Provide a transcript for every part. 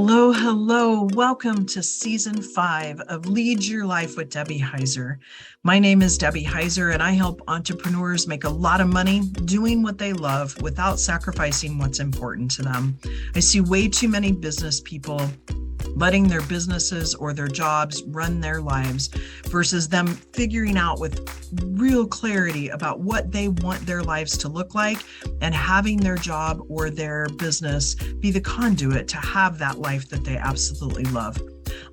Hello, hello. Welcome to season 5 of Lead Your Life with Debbie Heiser. My name is Debbie Heiser, and I help entrepreneurs make a lot of money doing what they love without sacrificing what's important to them. I see way too many business people letting their businesses or their jobs run their lives versus them figuring out with real clarity about what they want their lives to look like and having their job or their business be the conduit to have that life that they absolutely love.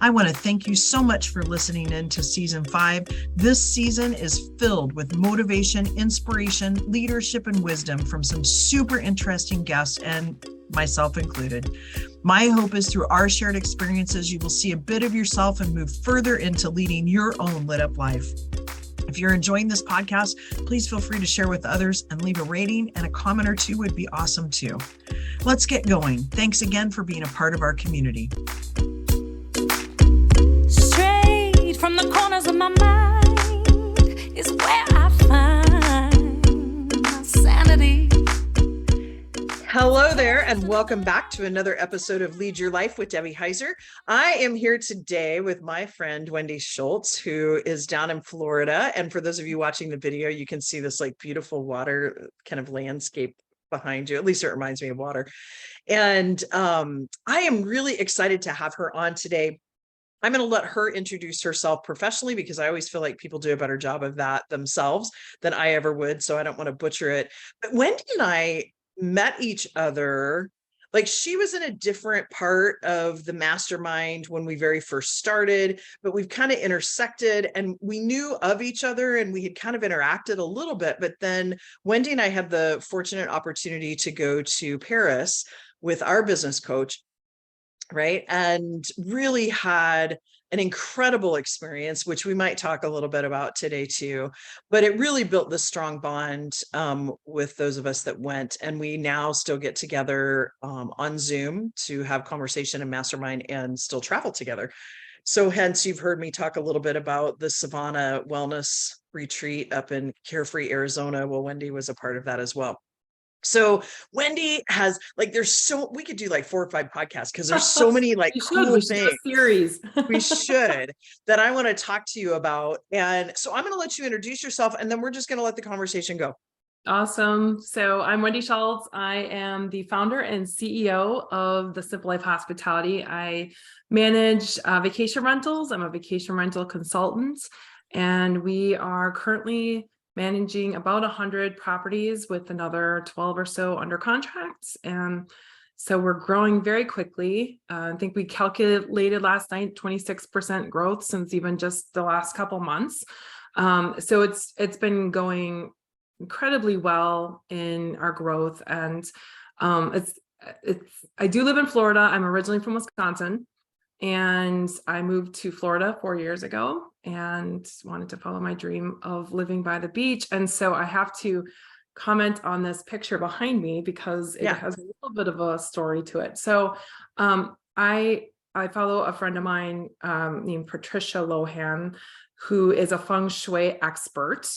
I want to thank you so much for listening in to season 5. This season is filled with motivation, inspiration, leadership, and wisdom from some super interesting guests, and myself included. My hope is through our shared experiences, you will see a bit of yourself and move further into leading your own lit up life. If you're enjoying this podcast, please feel free to share with others and leave a rating, and a comment or two would be awesome too. Let's get going. Thanks again for being a part of our community. Straight from the corners of my mind is where I find my sanity. Hello there, and welcome back to another episode of Lead Your Life with Debbie Heiser. I am here today with my friend Wendy Schultz, who is down in Florida. And for those of you watching the video, you can see this like beautiful water kind of landscape behind you. At least it reminds me of water. And I am really excited to have her on today. I'm going to let her introduce herself professionally because I always feel like people do a better job of that themselves than I ever would. So I don't want to butcher it. But Wendy and I met each other, like she was in a different part of the mastermind when we very first started, but we've kind of intersected and we knew of each other and we had kind of interacted a little bit. But then Wendy and I had the fortunate opportunity to go to Paris with our business coach, right? And really had an incredible experience, which we might talk a little bit about today too, but it really built this strong bond with those of us that went. And we now still get together on Zoom to have conversation and mastermind and still travel together. So hence you've heard me talk a little bit about the Savannah Wellness Retreat up in Carefree, Arizona. Well, Wendy was a part of that as well. So Wendy has we could do like 4 or 5 podcasts because there's so many like cool things. Series. We should that I want to talk to you about. And so I'm going to let you introduce yourself and then we're just going to let the conversation go. Awesome. So I'm Wendy Schultz. I am the founder and CEO of the Simple Life Hospitality. I manage vacation rentals. I'm a vacation rental consultant, and we are currently managing about 100 properties with another 12 or so under contracts. And so we're growing very quickly. I think we calculated last night 26% growth since even just the last couple months. So it's been going incredibly well in our growth. And I do live in Florida. I'm originally from Wisconsin, and I moved to Florida 4 years ago and wanted to follow my dream of living by the beach. And so I have to comment on this picture behind me because it has a little bit of a story to it. So I follow a friend of mine named Patricia Lohan, who is a feng shui expert.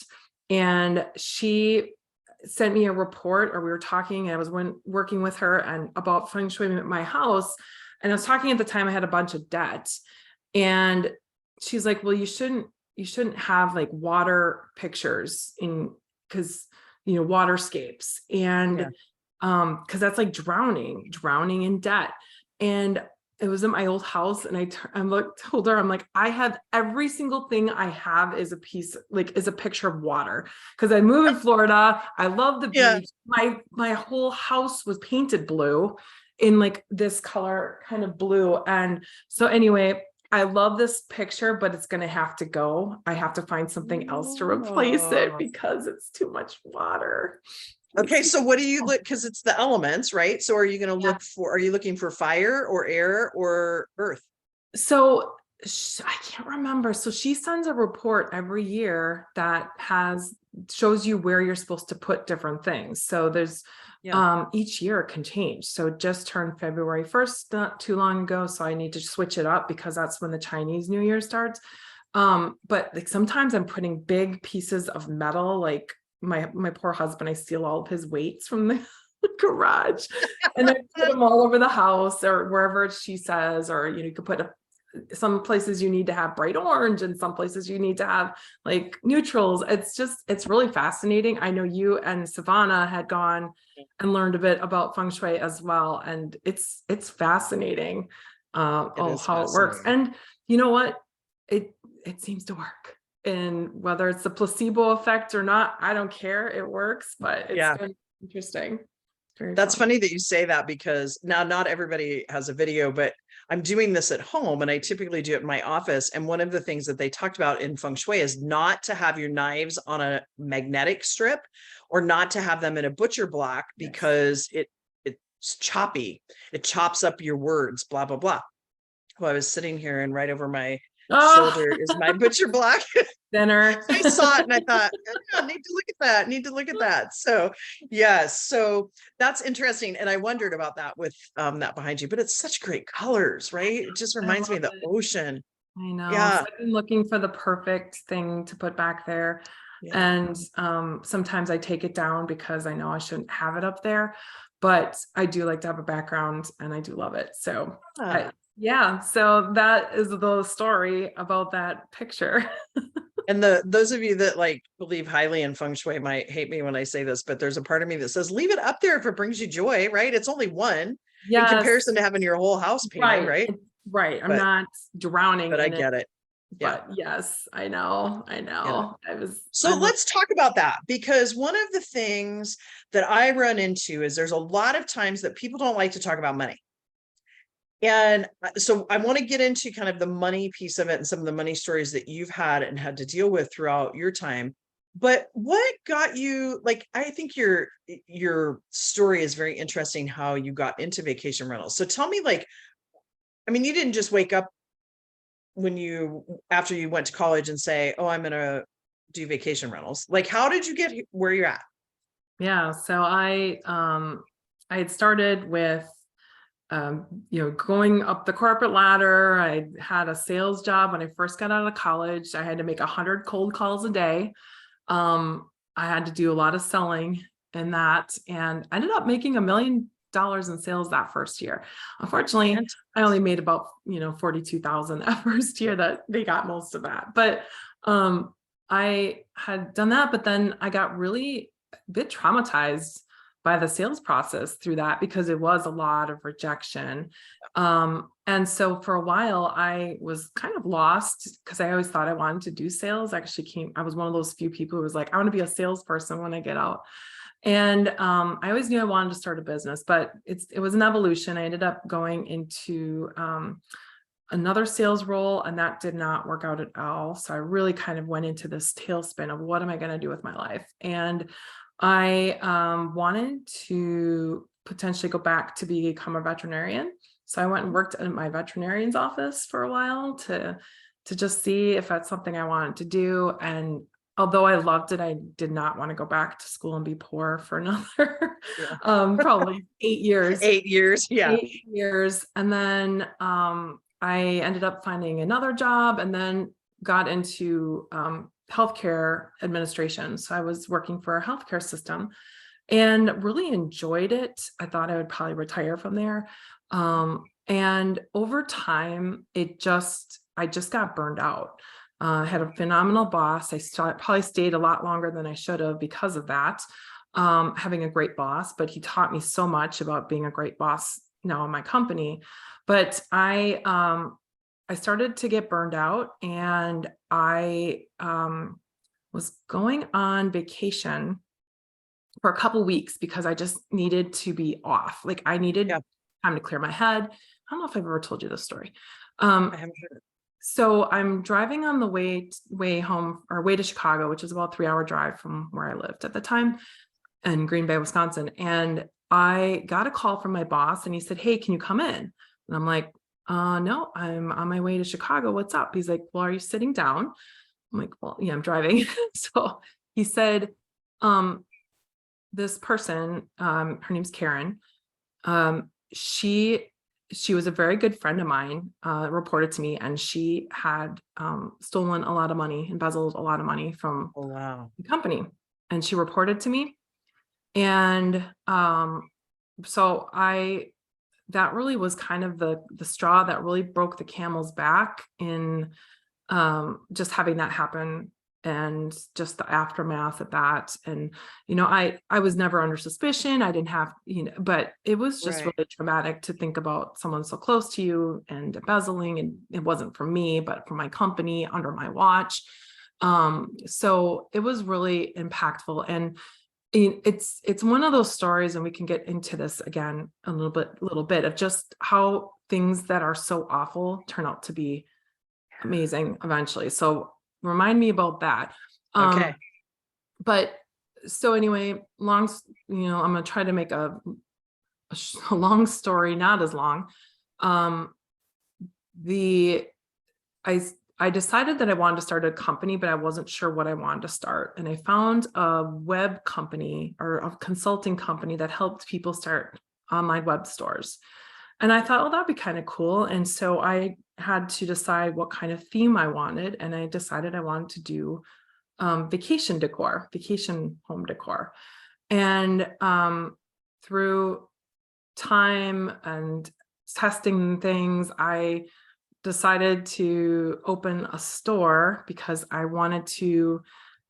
And she sent me a report, or we were talking, and I was working with her and about feng shui at my house. And I was talking at the time, I had a bunch of debt, and she's like, well, you shouldn't have like water pictures because, waterscapes, and because that's like drowning in debt. And it was in my old house, and I told her, I'm like, I have every single thing I have is a picture of water, because I moved in Florida. I love the beach. My whole house was painted blue, in like this color kind of blue. And so anyway, I love this picture, but it's going to have to go. I have to find something else to replace it because it's too much water. Okay. So what do you look, because it's the elements, right? So are you going to are you looking for fire or air or earth? So I can't remember. So she sends a report every year that shows you where you're supposed to put different things. So there's each year it can change. So it just turned February 1st, not too long ago. So I need to switch it up because that's when the Chinese New Year starts. But like sometimes I'm putting big pieces of metal, like my poor husband, I steal all of his weights from the garage, and I put them all over the house or wherever she says, or you could put some places you need to have bright orange and some places you need to have like neutrals. It's really fascinating. I know you and Savannah had gone and learned a bit about feng shui as well, and it's fascinating how it works. And you know what, it seems to work. And whether it's the placebo effect or not, I don't care. It works, but it's been interesting. That's funny that you say that, because now not everybody has a video, but I'm doing this at home and I typically do it in my office. And one of the things that they talked about in feng shui is not to have your knives on a magnetic strip, or not to have them in a butcher block, because it's choppy. It chops up your words, blah, blah, blah. Well, I was sitting here and right over my shoulder is my butcher block. Dinner. I saw it and I thought, I need to look at that. So yes, so that's interesting. And I wondered about that with that behind you, but it's such great colors, right? It just reminds me of the ocean. I know. Yeah. So I've been looking for the perfect thing to put back there. And sometimes I take it down because I know I shouldn't have it up there, but I do like to have a background and I do love it. So so that is the story about that picture. And those of you that like believe highly in feng shui might hate me when I say this, but there's a part of me that says, leave it up there if it brings you joy, right? It's only one in comparison to having your whole house painted, right? Right. I'm not drowning but in I get it. But yes, I know. So let's talk about that, because one of the things that I run into is there's a lot of times that people don't like to talk about money. And so I want to get into kind of the money piece of it and some of the money stories that you've had and had to deal with throughout your time. But what got you, like, I think your story is very interesting, how you got into vacation rentals. So tell me, like, I mean, you didn't just wake up after you went to college and say, oh, I'm going to do vacation rentals. Like, how did you get where you're at? Yeah. So I had started with, going up the corporate ladder. I had a sales job when I first got out of college. I had to make 100 cold calls a day. I had to do a lot of selling in that, and I ended up making $1 million in sales that first year. Unfortunately, I only made about, 42,000 that first year. That they got most of that. But I had done that, but then I got really a bit traumatized by the sales process through that, because it was a lot of rejection. And so for a while I was kind of lost, because I always thought I wanted to do sales. I was one of those few people who was like, I want to be a salesperson when I get out. And I always knew I wanted to start a business, but it was an evolution. I ended up going into another sales role, and that did not work out at all. So I really kind of went into this tailspin of what am I going to do with my life? And I wanted to potentially go back to become a veterinarian. So I went and worked at my veterinarian's office for a while to just see if that's something I wanted to do. And although I loved it, I did not want to go back to school and be poor for another probably 8 years. 8 years. Yeah. 8 years. And then I ended up finding another job, and then got into healthcare administration. So I was working for a healthcare system and really enjoyed it. I thought I would probably retire from there. And over time, I just got burned out. I had a phenomenal boss. I probably stayed a lot longer than I should have because of that. Having a great boss, but he taught me so much about being a great boss now in my company. But I started to get burned out, and I was going on vacation for a couple weeks because I just needed to be off. Like I needed time to clear my head. I don't know if I've ever told you this story. I haven't heard it. So I'm driving on the way home, or way to Chicago, which is about a 3-hour drive from where I lived at the time in Green Bay, Wisconsin. And I got a call from my boss, and he said, "Hey, can you come in?" And I'm like, no, I'm on my way to Chicago. What's up? He's like, "Well, are you sitting down?" I'm like, "Well, yeah, I'm driving." So he said, this person, her name's Karen. She was a very good friend of mine, reported to me, and she had stolen a lot of money, embezzled a lot of money from the company. And she reported to me. And so that really was kind of the straw that really broke the camel's back in just having that happen, and just the aftermath of that. And, I was never under suspicion. I didn't have, but it was just Right. really traumatic to think about someone so close to you and embezzling. And it wasn't for me, but for my company under my watch. So it was really impactful. And it's one of those stories, and we can get into this again a little bit of just how things that are so awful turn out to be amazing eventually. So remind me about that. Okay. But so anyway, I'm going to try to make a long story not as long. I decided that I wanted to start a company, but I wasn't sure what I wanted to start. And I found a web company, or a consulting company, that helped people start online web stores. And I thought, well, that'd be kind of cool. And so I had to decide what kind of theme I wanted. And I decided I wanted to do vacation home decor. And through time and testing things, I decided to open a store because I wanted to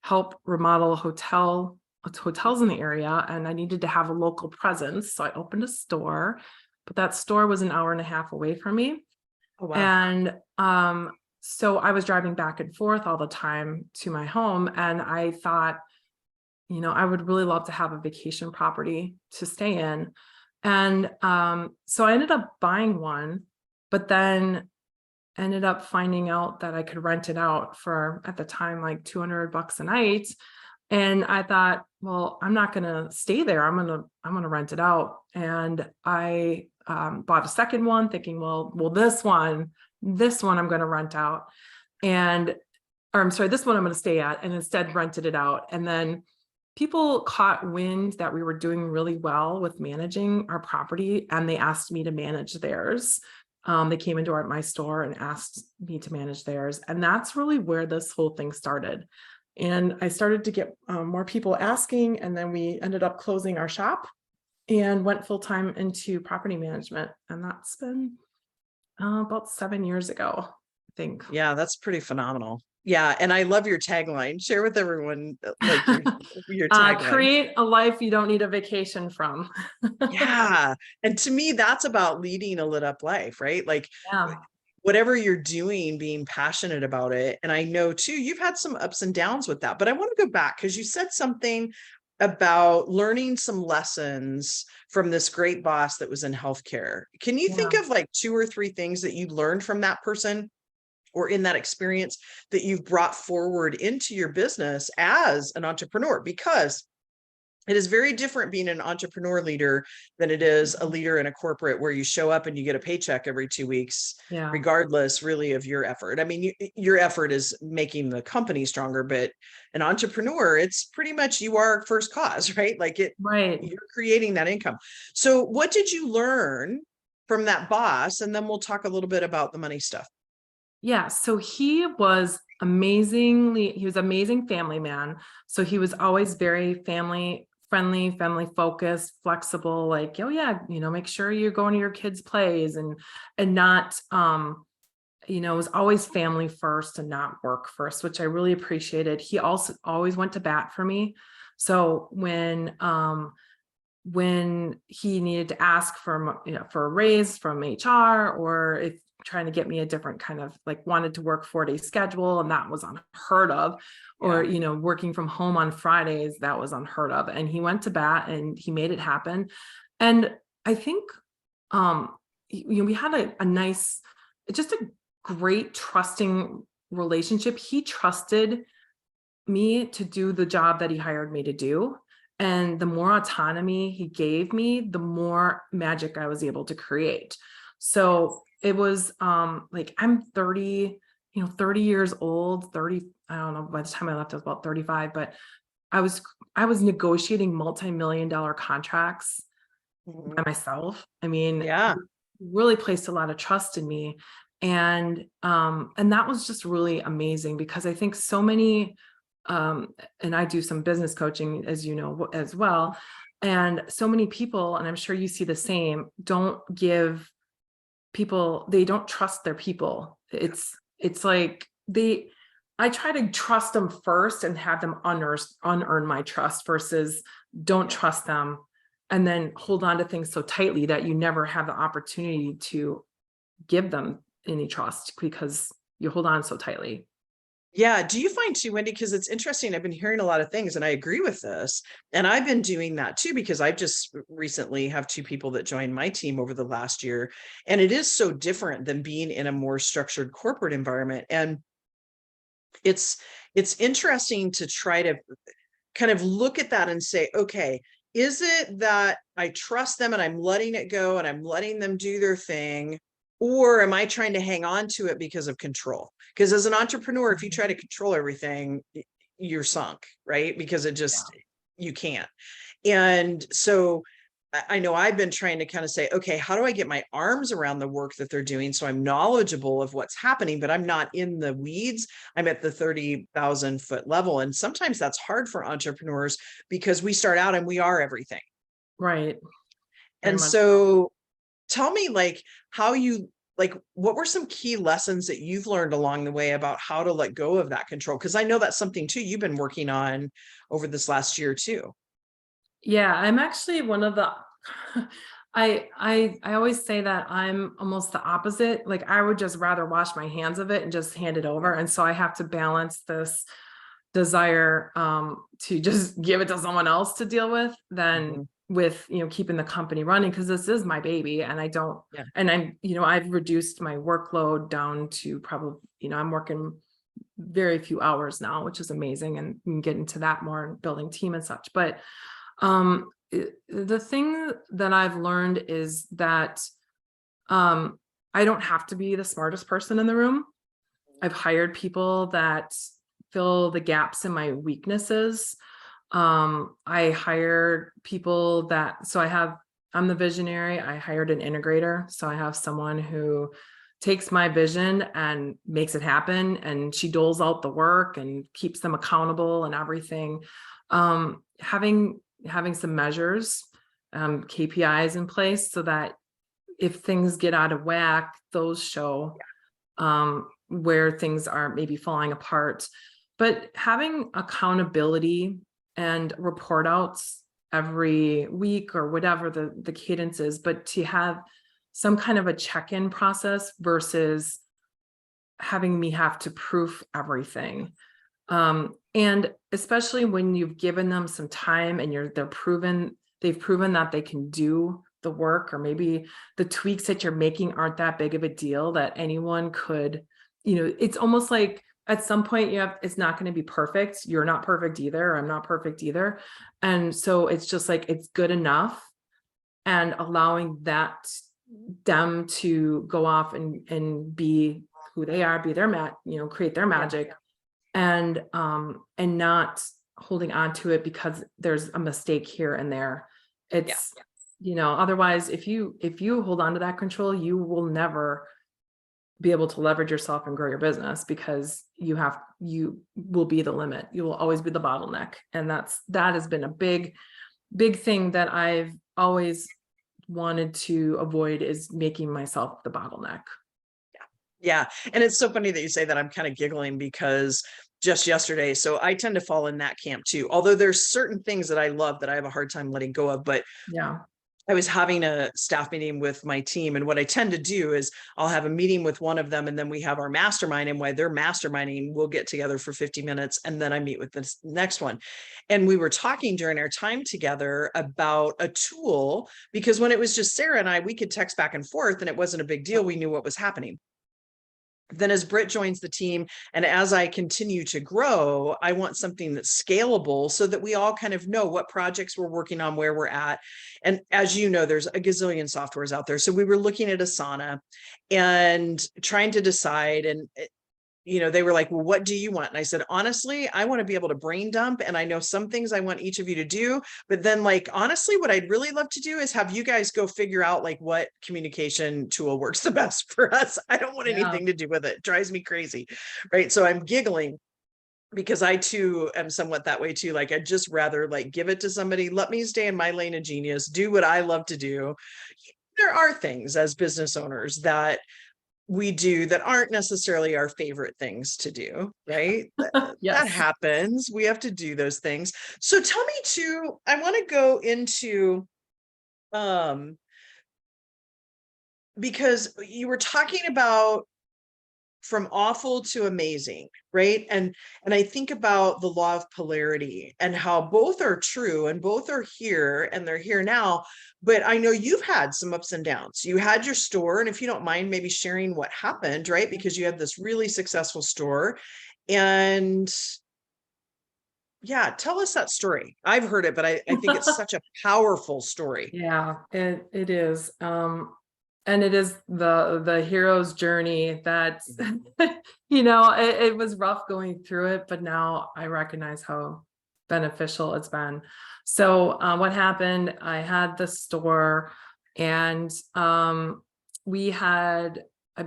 help remodel hotels in the area, and I needed to have a local presence. So I opened a store, but that store was an hour and a half away from me. Oh, wow. And so I was driving back and forth all the time to my home, and I thought, I would really love to have a vacation property to stay in. And so I ended up buying one, but then ended up finding out that I could rent it out for, at the time, like $200 a night. And I thought, well, I'm not going to stay there. I'm going to rent it out. And I bought a second one thinking, well, this one I'm going to rent out. This one I'm going to stay at, and instead rented it out. And then people caught wind that we were doing really well with managing our property, and they asked me to manage theirs. They came into my store and asked me to manage theirs. And that's really where this whole thing started. And I started to get more people asking, and then we ended up closing our shop and went full-time into property management. And that's been about 7 years ago, I think. Yeah, that's pretty phenomenal. Yeah. And I love your tagline. Share with everyone like your tagline. Create a life you don't need a vacation from. Yeah. And to me, that's about leading a lit up life, right? Like whatever you're doing, being passionate about it. And I know too, you've had some ups and downs with that, but I want to go back because you said something about learning some lessons from this great boss that was in healthcare. Can you think of like 2 or 3 things that you learned from that person or in that experience that you've brought forward into your business as an entrepreneur? Because it is very different being an entrepreneur leader than it is a leader in a corporate where you show up and you get a paycheck every 2 weeks, regardless really of your effort. I mean, your effort is making the company stronger, but an entrepreneur, it's pretty much you are first cause, right? Like you're creating that income. So what did you learn from that boss? And then we'll talk a little bit about the money stuff. Yeah. So he was amazing family man. So he was always very family friendly, family focused, flexible, like, oh yeah, make sure you're going to your kids' plays and not, it was always family first and not work first, which I really appreciated. He also always went to bat for me. So when he needed to ask for a raise from HR, or if trying to get me a different kind of wanted to work 4-day schedule, and that was unheard of, or, working from home on Fridays, that was unheard of. And he went to bat and he made it happen. And I think, we had a nice, just a great trusting relationship. He trusted me to do the job that he hired me to do. And the more autonomy he gave me, the more magic I was able to create. So it was I'm 30, 30 years old, 30, I don't know, by the time I left, I was about 35, but I was negotiating multi-million-dollar contracts by myself. I mean, really placed a lot of trust in me. And that was just really amazing, because I think so many, and I do some business coaching, as you know, as well. And so many people, and I'm sure you see the same, don't give people, they don't trust their people. It's like I try to trust them first and have them unearn my trust versus don't trust them and then hold on to things so tightly that you never have the opportunity to give them any trust because you hold on so tightly. Yeah. Do you find too, Wendy, because it's interesting, I've been hearing a lot of things and I agree with this. And I've been doing that too, because I've just recently have two people that joined my team over the last year. And it is so different than being in a more structured corporate environment. And it's interesting to try to kind of look at that and say, okay, is it that I trust them and I'm letting it go and I'm letting them do their thing? Or am I trying to hang on to it because of control? Because as an entrepreneur, if you try to control everything, you're sunk, right? Because it just, you can't. And so I know I've been trying to kind of say, okay, how do I get my arms around the work that they're doing so I'm knowledgeable of what's happening, but I'm not in the weeds. I'm at the 30,000 foot level. And sometimes that's hard for entrepreneurs because we start out and we are everything. Right. And so tell me like how you, like, what were some key lessons that you've learned along the way about how to let go of that control? Because I know that's something too you've been working on over this last year too. Yeah, I'm actually one of the I always say that I'm almost the opposite. Like I would just rather wash my hands of it and just hand it over. And so I have to balance this desire to just give it to someone else to deal with than with, keeping the company running because this is my baby and I don't and I've reduced my workload down to probably, I'm working very few hours now, which is amazing, and we can get into that more and building team and such. But the thing that I've learned is that I don't have to be the smartest person in the room. I've hired people that fill the gaps in my weaknesses. I hired people I'm the visionary. I hired an integrator. So I have someone who takes my vision and makes it happen. And she doles out the work and keeps them accountable and everything. Having some measures, KPIs in place so that if things get out of whack, those show where things are maybe falling apart. But having accountability and report outs every week or whatever the cadence is, but to have some kind of a check-in process versus having me have to proof everything. And especially when you've given them some time and they've proven that they can do the work, or maybe the tweaks that you're making aren't that big of a deal that anyone could, it's almost like at some point it's not going to be perfect. You're not perfect either. I'm not perfect either. And so it's just like, it's good enough, and allowing them to go off and be who they are, be their create their magic. And not holding on to it because there's a mistake here and there. It's, otherwise if you hold on to that control, you will never be able to leverage yourself and grow your business because you will be the limit. You will always be the bottleneck. And that has been a big thing that I've always wanted to avoid, is making myself the bottleneck. Yeah. And it's so funny that you say that. I'm kind of giggling because just yesterday, so I tend to fall in that camp too, although there's certain things that I love that I have a hard time letting go of. But I was having a staff meeting with my team, and what I tend to do is I'll have a meeting with one of them, and then we have our mastermind, and while they're masterminding, we'll get together for 50 minutes, and then I meet with the next one. And we were talking during our time together about a tool, because when it was just Sarah and I, we could text back and forth and it wasn't a big deal. We knew what was happening. Then as Britt joins the team, and as I continue to grow, I want something that's scalable so that we all kind of know what projects we're working on, where we're at. And as you know, there's a gazillion softwares out there. So we were looking at Asana and trying to decide, and they were like, well, what do you want? And I said, honestly, I want to be able to brain dump. And I know some things I want each of you to do, but then honestly, what I'd really love to do is have you guys go figure out what communication tool works the best for us. I don't want anything to do with it. It drives me crazy. Right. So I'm giggling. because I too am somewhat that way too. Like I'd just rather like give it to somebody, let me stay in my lane of genius, do what I love to do. There are things as business owners that we do that aren't necessarily our favorite things to do, right? That Yes. happens. We have to do those things. So tell me too, I want to go into um because you were talking about from awful to amazing, right? And I think about the law of polarity and how both are true and both are here and they're here now. But I know you've had some ups and downs. You had your store, and if you don't mind maybe sharing what happened, right? Because you had this really successful store. And yeah, tell us that story. I've heard it, but I think it's such a powerful story. Yeah, it is. And it is the hero's journey that, it was rough going through it, but now I recognize how beneficial it's been. So what happened, I had the store, and I've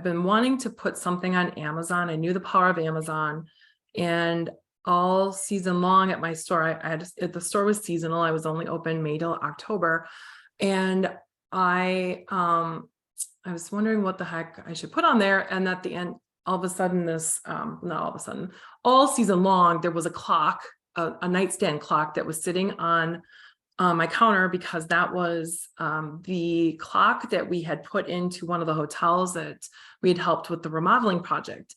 been wanting to put something on Amazon. I knew the power of Amazon, and all season long at my store, the store was seasonal. I was only open May till October. And I was wondering what the heck I should put on there. And at the end, all of a sudden not all of a sudden, all season long, there was a clock, a nightstand clock that was sitting on my counter, because that was the clock that we had put into one of the hotels that we had helped with the remodeling project.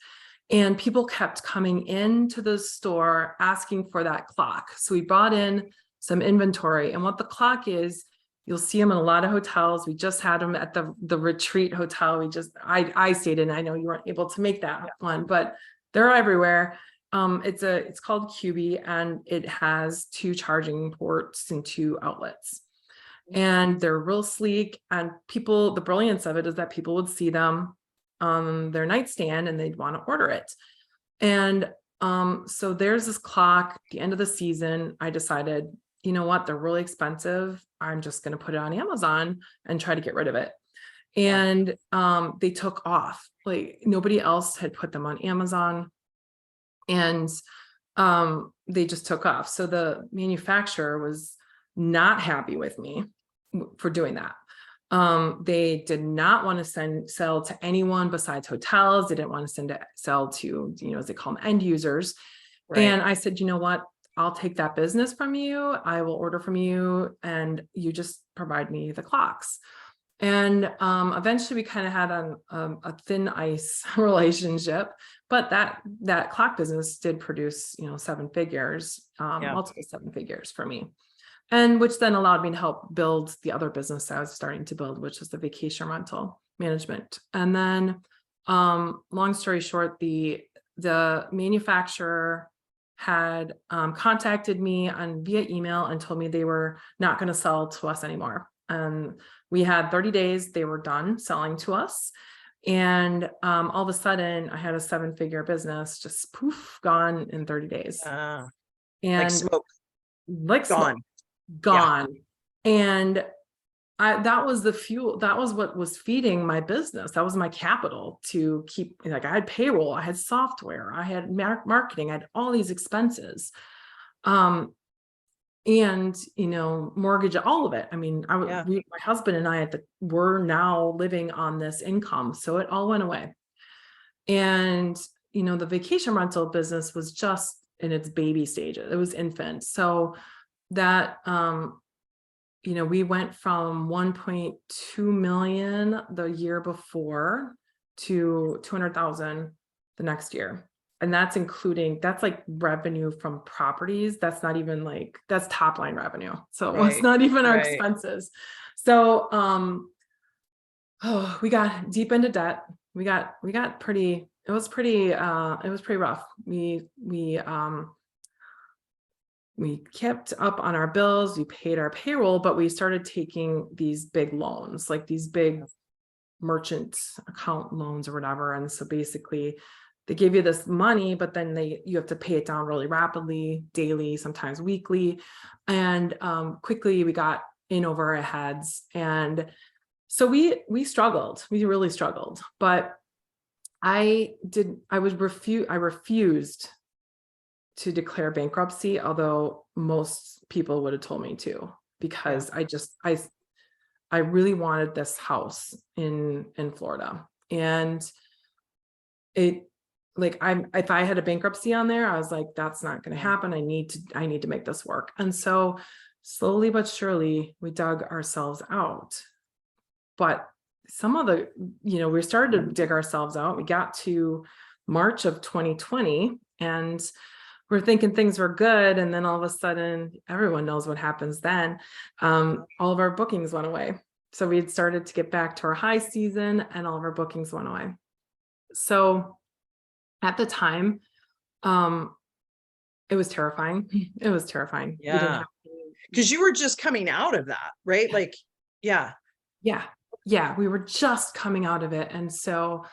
And people kept coming into the store asking for that clock. So we brought in some inventory. And what the clock is, you'll see them in a lot of hotels. We just had them at the retreat hotel. I stayed in, I know you weren't able to make that one, but they're everywhere. It's called QB, and it has 2 charging ports and 2 outlets. And they're real sleek, and the brilliance of it is that people would see them on their nightstand and they'd want to order it. And so there's this clock at the end of the season. I decided, you know what, they're really expensive. I'm just going to put it on Amazon and try to get rid of it. And they took off. Like nobody else had put them on Amazon, and they just took off. So the manufacturer was not happy with me for doing that. They did not want to sell to anyone besides hotels. They didn't want to sell to, as they call them, end users. Right. And I said, you know what? I'll take that business from you. I will order from you, and you just provide me the clocks. And eventually we kind of had a thin ice relationship, but that clock business did produce, 7 figures, multiple 7 figures for me. And which then allowed me to help build the other business I was starting to build, which is the vacation rental management. And then, long story short, the manufacturer had contacted me via email and told me they were not going to sell to us anymore. We had 30 days, they were done selling to us. And all of a sudden I had a 7-figure business just poof, gone in 30 days. And like smoke. Like gone. Smoke. Gone. Yeah. And that was the fuel. That was what was feeding my business. That was my capital to keep, like I had payroll, I had software, I had marketing, I had all these expenses. And, mortgage, all of it. I mean, my husband and I were now living on this income. So it all went away. And, the vacation rental business was just in its baby stages. It was infant. So that, we went from 1.2 million the year before to 200,000 the next year. And that's like revenue from properties. That's not even that's top line revenue. So it's not even our expenses. So, we got deep into debt. It was pretty rough. We kept up on our bills, we paid our payroll, but we started taking these big loans, like these big merchant account loans or whatever. And so basically they give you this money, but then you have to pay it down really rapidly, daily, sometimes weekly. And quickly we got in over our heads. And so we struggled, we really struggled, but I refused to declare bankruptcy, although most people would have told me to, because I really wanted this house in Florida. And it, like, if I had a bankruptcy on there, I was like, that's not going to happen. I need to make this work. And so slowly but surely we dug ourselves out. But some of the, we started to dig ourselves out. We got to March of 2020 and we're thinking things were good. And then all of a sudden, everyone knows what happens then. All of our bookings went away. So we had started to get back to our high season and all of our bookings went away. So at the time, it was terrifying. It was terrifying. Yeah. Because you were just coming out of that, right? Like, yeah. Yeah. We were just coming out of it. And so,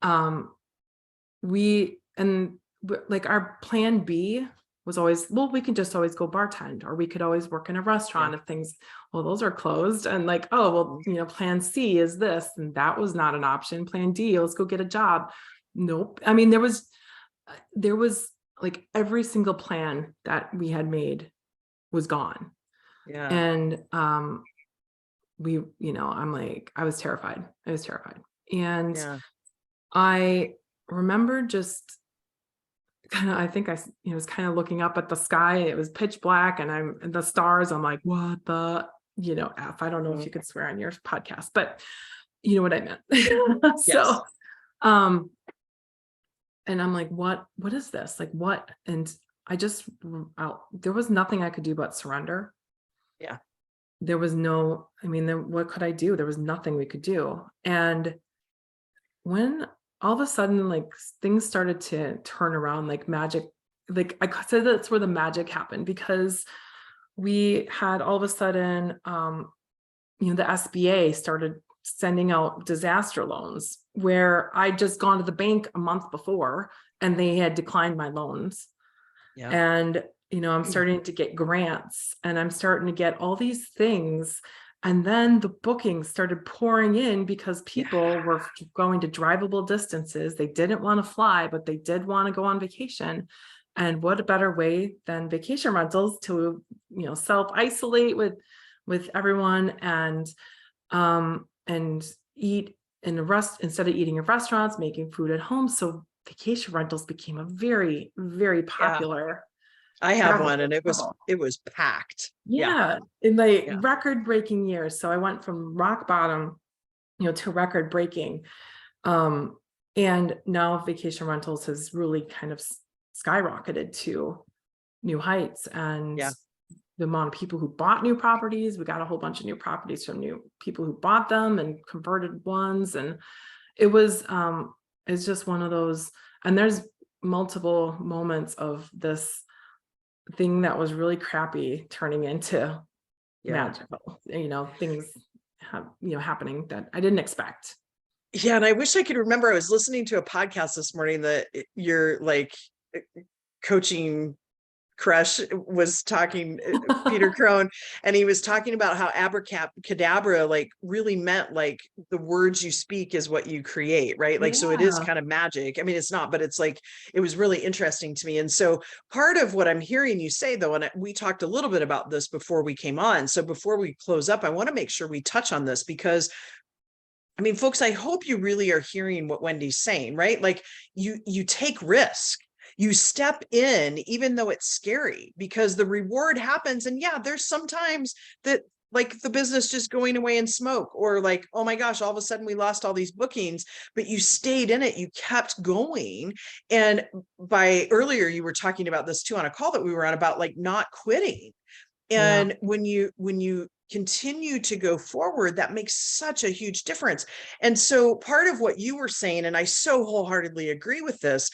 our plan B was always, well, we can just always go bartend, or we could always work in a restaurant if things, well, those are closed. And like, oh, well, plan C is this, and that was not an option. Plan D, let's go get a job. Nope. I mean, there was like every single plan that we had made was gone. Yeah. And, I'm like, I was terrified. And I remember just kind of, I think I was kind of looking up at the sky. It was pitch black and the stars. I'm like, what the, F, I don't know if you could swear on your podcast, but you know what I meant. So, and I'm like, what is this? Like, what? And there was nothing I could do but surrender. Yeah. There was what could I do? There was nothing we could do. And when all of a sudden, like, things started to turn around, like magic, like I said, that's where the magic happened, because we had all of a sudden, the SBA started sending out disaster loans, where I'd just gone to the bank a month before and they had declined my loans. Yeah. And, I'm starting to get grants and I'm starting to get all these things. And then the bookings started pouring in because people were going to drivable distances. They didn't want to fly, but they did want to go on vacation. And what a better way than vacation rentals to, self-isolate with everyone and eat in instead of eating in restaurants, making food at home. So vacation rentals became a very, very popular. I have one and it was packed. Yeah. In record-breaking years. So I went from rock bottom, to record breaking. And now vacation rentals has really kind of skyrocketed to new heights. And the amount of people who bought new properties, we got a whole bunch of new properties from new people who bought them and converted ones. And it's just one of those, and there's multiple moments of this thing that was really crappy turning into magical, things happening that I didn't expect. Yeah. And I wish I could remember, I was listening to a podcast this morning that your like coaching crush was talking, Peter Crone, and he was talking about how abracadabra like really meant like the words you speak is what you create, right? Like, so it is kind of magic. I mean, it's not, but it's like, it was really interesting to me. And so part of what I'm hearing you say though, and we talked a little bit about this before we came on. So before we close up, I want to make sure we touch on this because I mean, folks, I hope you really are hearing what Wendy's saying, right? Like you take risk. You step in, even though it's scary, because the reward happens. And there's sometimes that like the business just going away in smoke, or like, oh my gosh, all of a sudden we lost all these bookings, but you stayed in it. You kept going. And earlier you were talking about this too on a call that we were on about like not quitting. And when you continue to go forward, that makes such a huge difference. And so part of what you were saying, and I so wholeheartedly agree with this,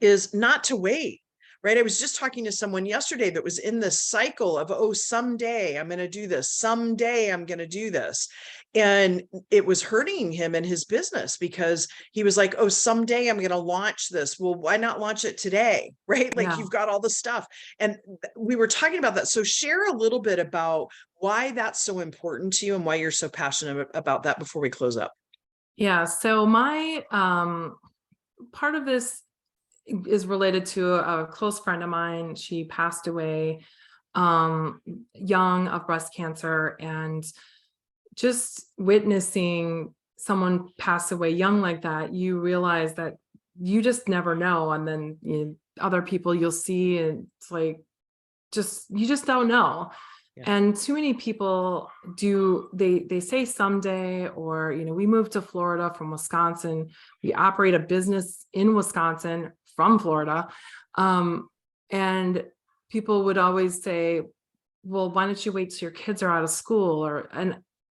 is not to wait, right? I was just talking to someone yesterday that was in this cycle of, oh, someday I'm going to do this. Someday I'm going to do this. And it was hurting him in his business because he was like, oh, someday I'm going to launch this. Well, why not launch it today? Right? Like you've got all the stuff. And we were talking about that. So share a little bit about why that's so important to you and why you're so passionate about that before we close up. Yeah. So my, part of this is related to a close friend of mine. She passed away young of breast cancer, and just witnessing someone pass away young like that, you realize that you just never know. And then other people you'll see, and it's like, you just don't know. Yeah. And too many people they say someday, or, we moved to Florida from Wisconsin. We operate a business in Wisconsin from Florida. And people would always say, well, why don't you wait till your kids are out of school?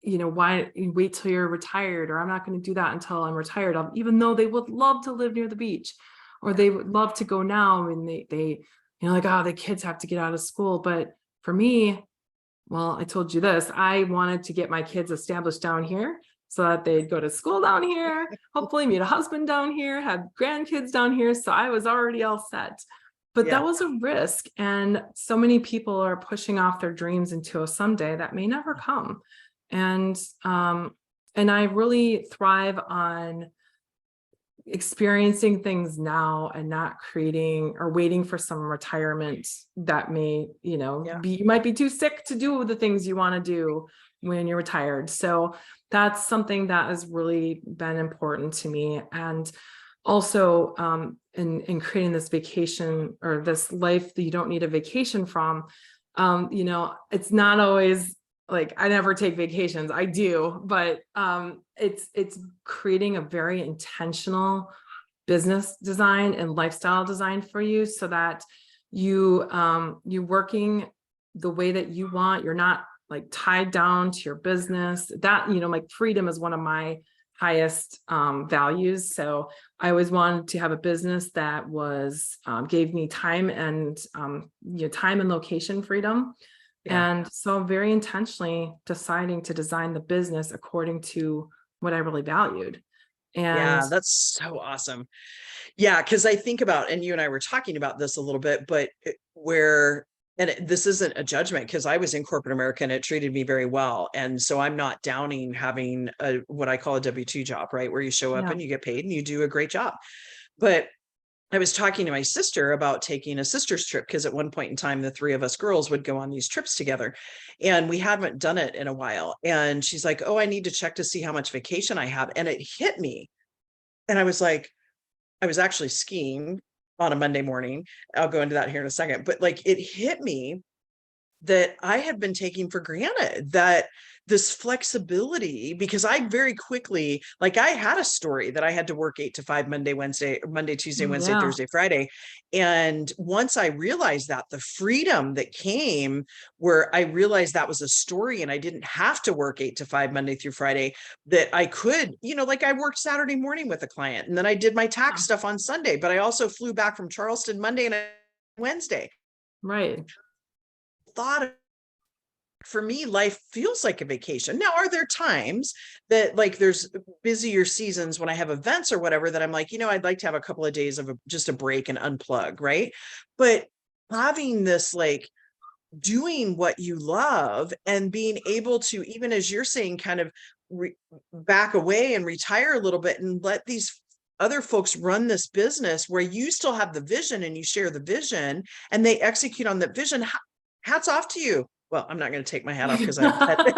Why you wait till you're retired? Or I'm not going to do that until I'm retired. Even though they would love to live near the beach, or they would love to go now. And they like, oh, the kids have to get out of school. But for me, well, I told you this, I wanted to get my kids established down here so that they'd go to school down here, hopefully meet a husband down here, have grandkids down here. So I was already all set. But that was a risk. And so many people are pushing off their dreams into a someday that may never come. And I really thrive on experiencing things now and not creating or waiting for some retirement that may, you might be too sick to do the things you want to do when you're retired. So that's something that has really been important to me. And also in creating this vacation, or this life that you don't need a vacation from, it's not always like I never take vacations. I do, but it's creating a very intentional business design and lifestyle design for you, so that you're working the way that you want. You're not like tied down to your business. That, like freedom is one of my highest values. So I always wanted to have a business that was gave me time and time and location freedom. Yeah. And so I'm very intentionally deciding to design the business according to what I really valued. And that's so awesome. Yeah, because I think about, and you and I were talking about this a little bit, but this isn't a judgment, because I was in corporate America and it treated me very well. And so I'm not downing having what I call a W-2 job, right? Where you show up and you get paid and you do a great job. But I was talking to my sister about taking a sister's trip, because at one point in time, the three of us girls would go on these trips together, and we haven't done it in a while. And she's like, oh, I need to check to see how much vacation I have. And it hit me. And I was like, I was actually skiing on a Monday morning. I'll go into that here in a second. But like, it hit me that I had been taking for granted, that this flexibility, because I very quickly, like I had a story that I had to work 8 to 5, Monday, Tuesday, Wednesday, Thursday, Friday. And once I realized that, the freedom that came, where I realized that was a story and I didn't have to work 8 to 5, Monday through Friday, that I could, like I worked Saturday morning with a client, and then I did my tax stuff on Sunday, but I also flew back from Charleston Monday and Wednesday. Right. Thought, for me, life feels like a vacation. Now, are there times that like there's busier seasons when I have events or whatever that I'm like, I'd like to have a couple of days of just a break and unplug, right? But having this, like doing what you love and being able to, even as you're saying, kind of back away and retire a little bit and let these other folks run this business where you still have the vision and you share the vision and they execute on that vision. Hats off to you. Well, I'm not going to take my hat off because I've had it.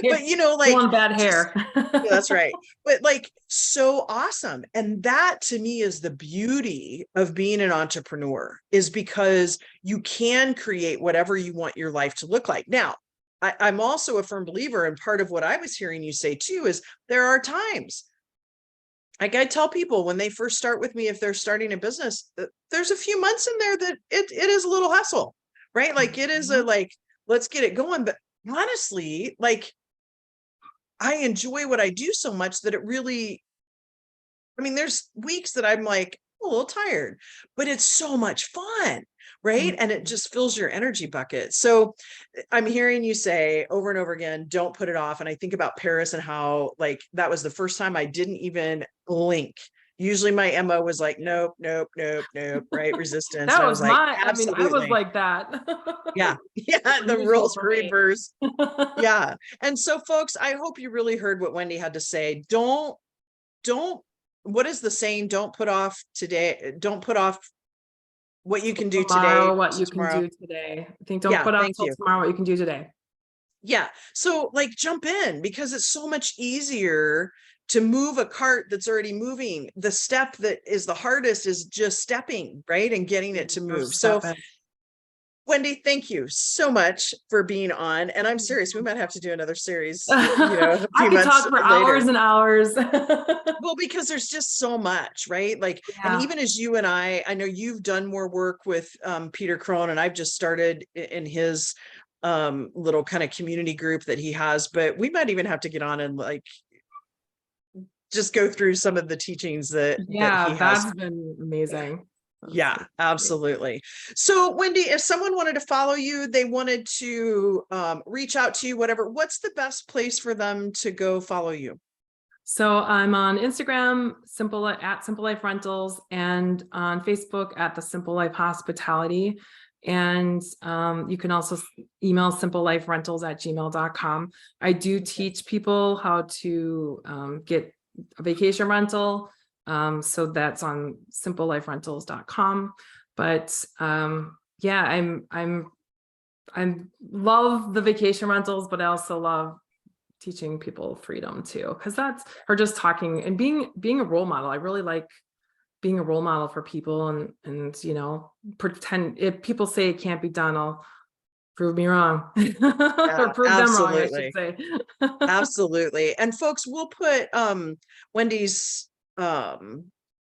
But like one bad hair. Yeah, that's right. But like, so awesome. And that to me is the beauty of being an entrepreneur, is because you can create whatever you want your life to look like. Now, I'm also a firm believer, and part of what I was hearing you say too, is there are times, like I tell people when they first start with me, if they're starting a business, there's a few months in there that it is a little hustle, right? Like it is let's get it going. But honestly, like I enjoy what I do so much that it really, there's weeks that I'm like a little tired, but it's so much fun, right? And it just fills your energy bucket. So I'm hearing you say over and over again, don't put it off. And I think about Paris and how like that was the first time I didn't even blink. Usually my MO was like, nope, right? Resistance. That was like, I was like that. Yeah. The roles were reversed. Yeah. And so folks, I hope you really heard what Wendy had to say. Don't what is the saying? Don't put off what you can do tomorrow, today. what you tomorrow. can do today. I think don't put off till tomorrow what you can do today. Yeah. So like jump in, because it's so much easier to move a cart that's already moving. The step that is the hardest is just stepping, right? And getting it to move. So Wendy, thank you so much for being on. And I'm serious, we might have to do another series, a few I could talk for hours and hours. Well, because there's just so much, right? Like, and even as you and I know you've done more work with Peter Crone, and I've just started in his little kind of community group that he has, but we might even have to get on and like just go through some of the teachings that he has. That's been amazing. Yeah, absolutely. So Wendy, if someone wanted to follow you, they wanted to reach out to you, whatever, what's the best place for them to go follow you? So I'm on Instagram, at Simple Life Rentals, and on Facebook at the Simple Life Hospitality. And you can also email simpleliferentals@gmail.com. I do teach people how to get a vacation rental. So that's on simpleliferentals.com. But I love the vacation rentals, but I also love teaching people freedom too, because or just talking and being a role model. I really like being a role model for people, and pretend if people say it can't be done, I'll prove me wrong. Or prove them wrong, I should say. Absolutely. And folks, we'll put Wendy's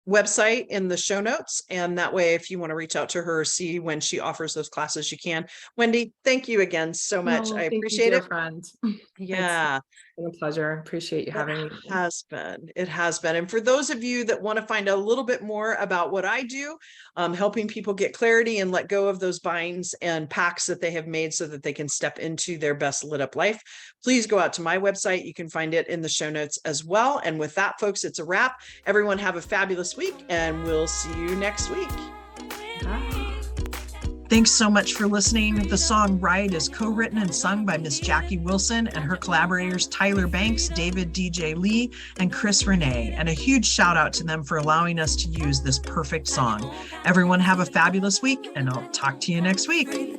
website in the show notes, and that way if you want to reach out to her or see when she offers those classes, you can. Wendy, thank you again so much. I appreciate it, friend. Yeah, it's been a pleasure. Appreciate you having me. It has been. And for those of you that want to find a little bit more about what I do, helping people get clarity and let go of those binds and packs that they have made so that they can step into their best lit up life, please go out to my website. You can find it in the show notes as well. And with that, folks, it's a wrap. Everyone have a fabulous week, and we'll see you next week. Bye. Thanks so much for listening. The song Ride is co-written and sung by Miss Jackie Wilson and her collaborators Tyler Banks, David DJ Lee, and Chris Renee. And a huge shout out to them for allowing us to use this perfect song. Everyone have a fabulous week, and I'll talk to you next week.